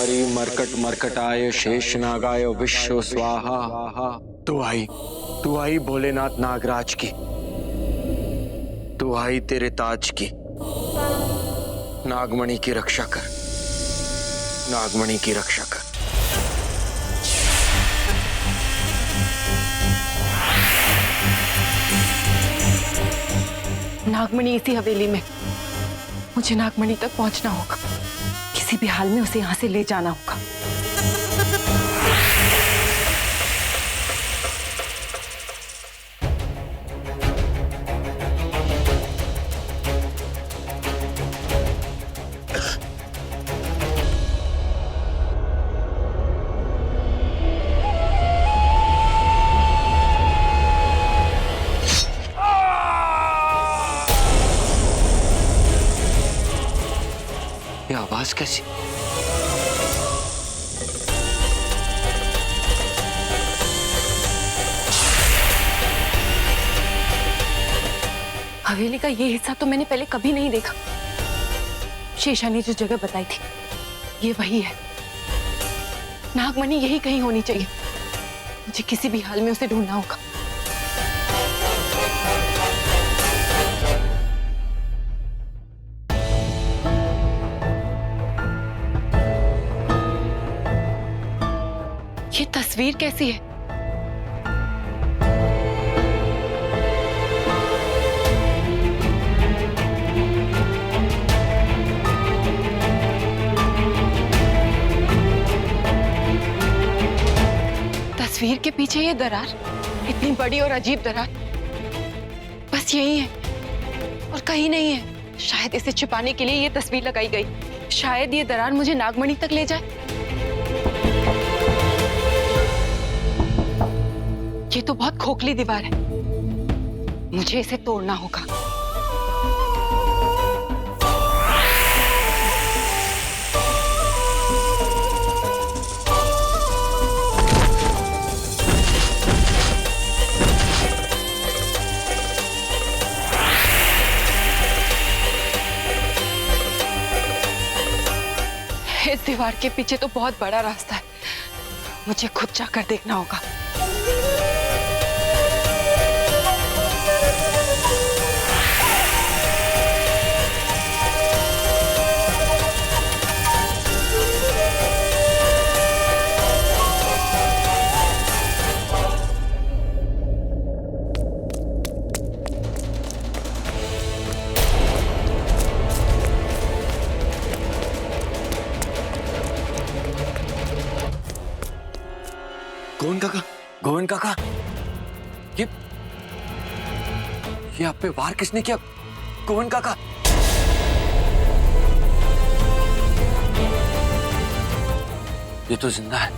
हरि मरकट मरकटाय शेष नागाय विश्व स्वाहा। तू आई भोलेनाथ नागराज की, तू आई तेरे ताज की। नागमणि की रक्षा कर, नागमणि की रक्षा कर। नागमणि इसी हवेली में, मुझे नागमणि तक पहुंचना होगा। किसी भी हाल में उसे यहां से ले जाना होगा। ये आवाज कैसी? हवेली का ये हिस्सा तो मैंने पहले कभी नहीं देखा। शेषा ने जो जगह बताई थी ये वही है। नागमणि यही कहीं होनी चाहिए। मुझे किसी भी हाल में उसे ढूंढना होगा। ये तस्वीर कैसी है? तस्वीर के पीछे ये दरार, इतनी बड़ी और अजीब दरार, बस यही है और कहीं नहीं है। शायद इसे छिपाने के लिए ये तस्वीर लगाई गई। शायद ये दरार मुझे नागमणि तक ले जाए। ये तो बहुत खोखली दीवार है, मुझे इसे तोड़ना होगा। इस दीवार के पीछे तो बहुत बड़ा रास्ता है, मुझे खुद जाकर देखना होगा। गोविंद काका, गोविंद काका, ये आप पे वार किसने किया? गोविंद काका, ये तो जिंदा है।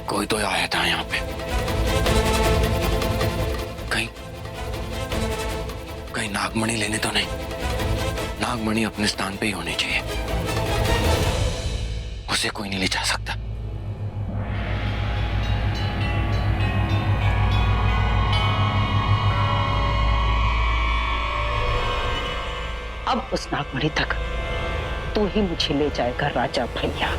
कोई तो आया था यहाँ पे। कहीं नागमणि लेने तो नहीं? नागमणि अपने स्थान पे ही होनी चाहिए, उसे कोई नहीं ले जा सकता। अब उस नागमणि तक तू ही मुझे ले जाएगा राजा भैया।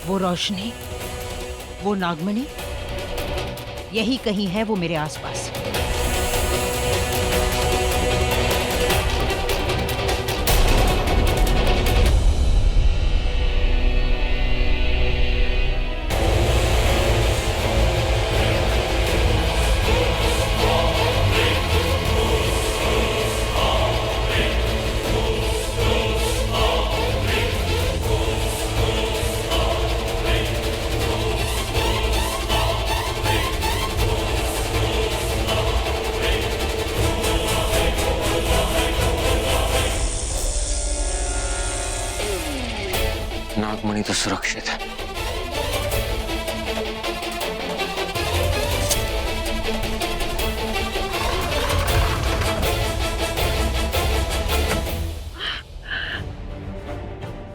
वो रोशनी, वो नागमणि, यही कहीं है वो मेरे आसपास। नागमणि तो सुरक्षित है।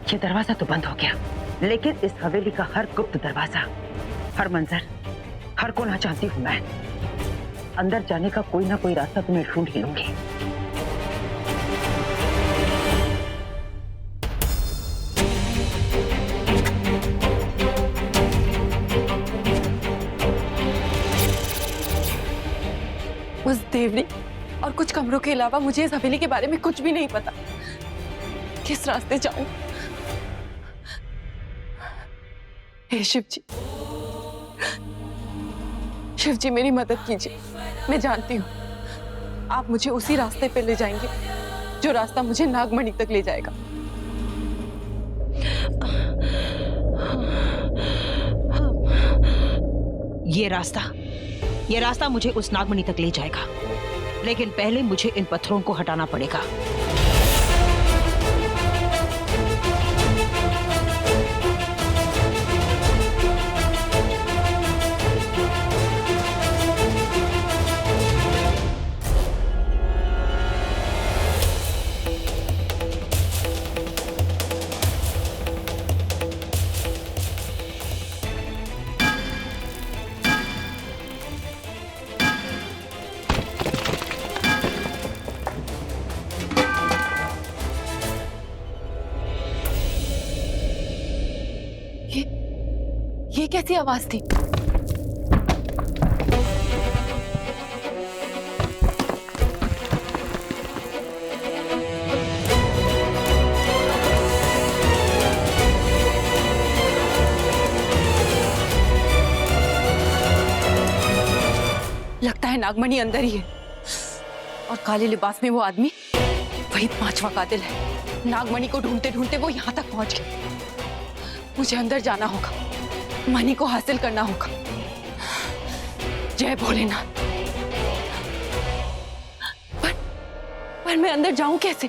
ये दरवाजा तो बंद हो गया, लेकिन इस हवेली का हर गुप्त दरवाजा, हर मंजर, हर कोना चाहती हूँ मैं। अंदर जाने का कोई ना कोई रास्ता तुम्हें ढूंढ ही लूंगी। उस देवनी और कुछ कमरों के अलावा मुझे इस हवेली के बारे में कुछ भी नहीं पता। किस रास्ते जाऊं? हे शिव जी मेरी मदद कीजिए। मैं जानती हूँ आप मुझे उसी रास्ते पे ले जाएंगे जो रास्ता मुझे नागमणि तक ले जाएगा। ये रास्ता मुझे उस नागमणि तक ले जाएगा, लेकिन पहले मुझे इन पत्थरों को हटाना पड़ेगा। ये कैसी आवाज थी? लगता है नागमणि अंदर ही है और काले लिबास में वो आदमी वही पांचवा कातिल है। नागमणि को ढूंढते ढूंढते वो यहां तक पहुंच गए। मुझे अंदर जाना होगा, मणि को हासिल करना होगा। जय भोलेनाथ। पर मैं अंदर जाऊं कैसे?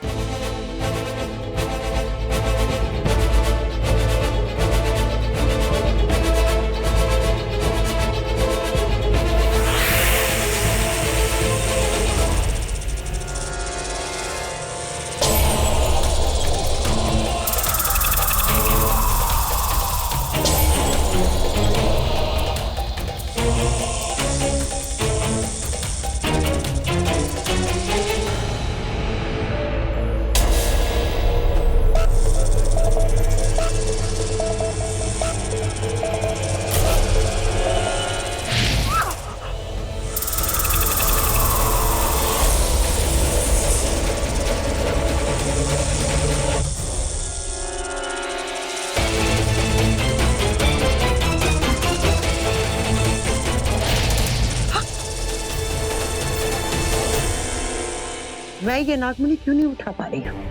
मैं ये नागमणि क्यों नहीं उठा पा रही हूँ?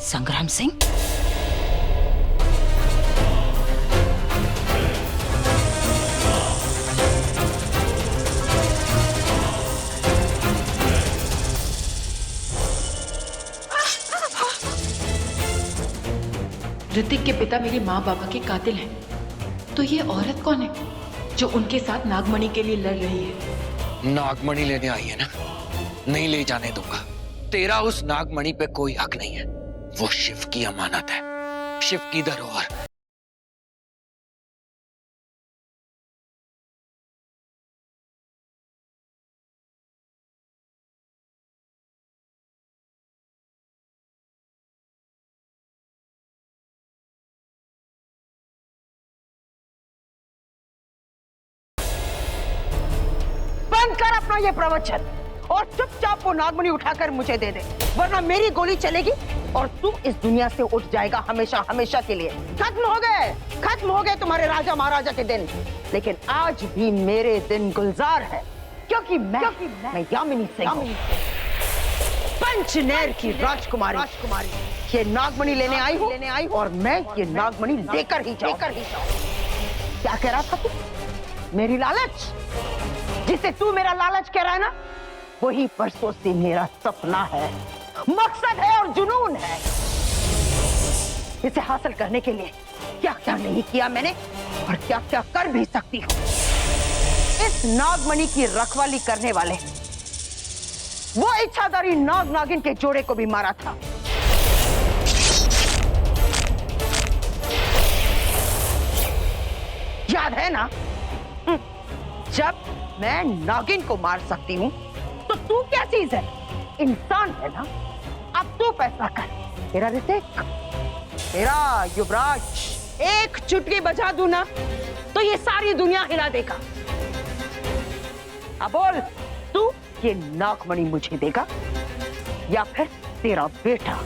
संग्राम सिंह, ऋतिक के पिता मेरे माँ बाबा के कातिल हैं। तो ये औरत कौन है जो उनके साथ नागमणि के लिए लड़ रही है? नागमणि लेने आई है ना, नहीं ले जाने दूंगा। तेरा उस नागमणि पे कोई हक नहीं है। वो शिव की अमानत है, शिव की धरोहर। बंद कर अपना ये प्रवचन और चुपचाप वो नागमणि उठाकर मुझे दे दे, वरना मेरी गोली चलेगी और तू इस दुनिया से उठ जाएगा हमेशा हमेशा के लिए। खत्म हो गए तुम्हारे राजा महाराजा के दिन, लेकिन आज भी मेरे दिन गुलजार है, क्योंकि मैं यामिनी सिंह हूं। पंचनेर की राजकुमारी ये नागमणि लेने आई हूँ और मैं ये नागमणि लेकर ही जाऊं। क्या कह रहा था तू? मेरी लालच, जिसे तू मेरा लालच कह रहा है ना, वही परसों से मेरा सपना है, मकसद है और जुनून है। इसे हासिल करने के लिए क्या क्या नहीं किया मैंने और क्या क्या कर भी सकती हूँ। इस नागमणि की रखवाली करने वाले वो इच्छाधारी नाग नागिन के जोड़े को भी मारा था। याद है ना? जब मैं नागिन को मार सकती हूँ तो तू क्या चीज है? इंसान है ना? अब तू फैसला कर। तेरा ऋतिक, तेरा युवराज, एक चुटकी बजा दूं ना तो ये सारी दुनिया हिला देगा। अब बोल, तू ये नागमणि मुझे देगा या फिर तेरा बेटा?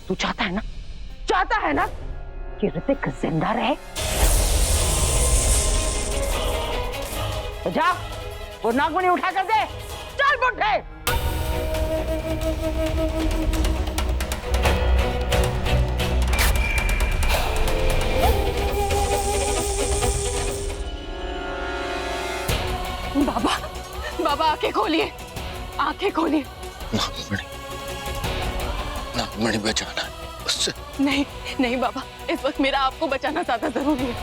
तू चाहता है ना कि ऋतिक जिंदा रहे? तो जा वो नागमणि उठा कर दे। चल बुढ़े। बाबा, बाबा आंखें खोलिए, आंखें खोलिए। नागमणि बचाना है उससे। नहीं नहीं बाबा, इस वक्त मेरा आपको बचाना ज्यादा जरूरी है।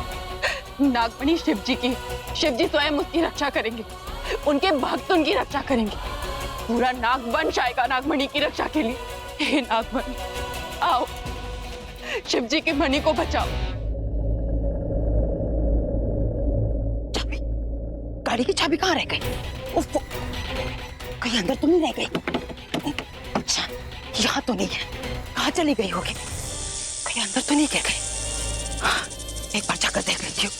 नागमणि शिव जी की, शिव जी स्वयं उसकी रक्षा करेंगे, उनके भक्त उनकी रक्षा करेंगे। पूरा नागवंश आएगा नागमणि की रक्षा के लिए। हे नागमणि, आओ, शिव जी की मणि को बचाओ। चाबी, गाड़ी की चाबी कहाँ रह गई? उफ, कहीं अंदर तो नहीं रह गई? अच्छा, यहाँ तो नहीं है। कहाँ चली गई होगी? कहीं अंदर तो नहीं गिर गई? हाँ, एक बार जाकर देख लेती हूँ।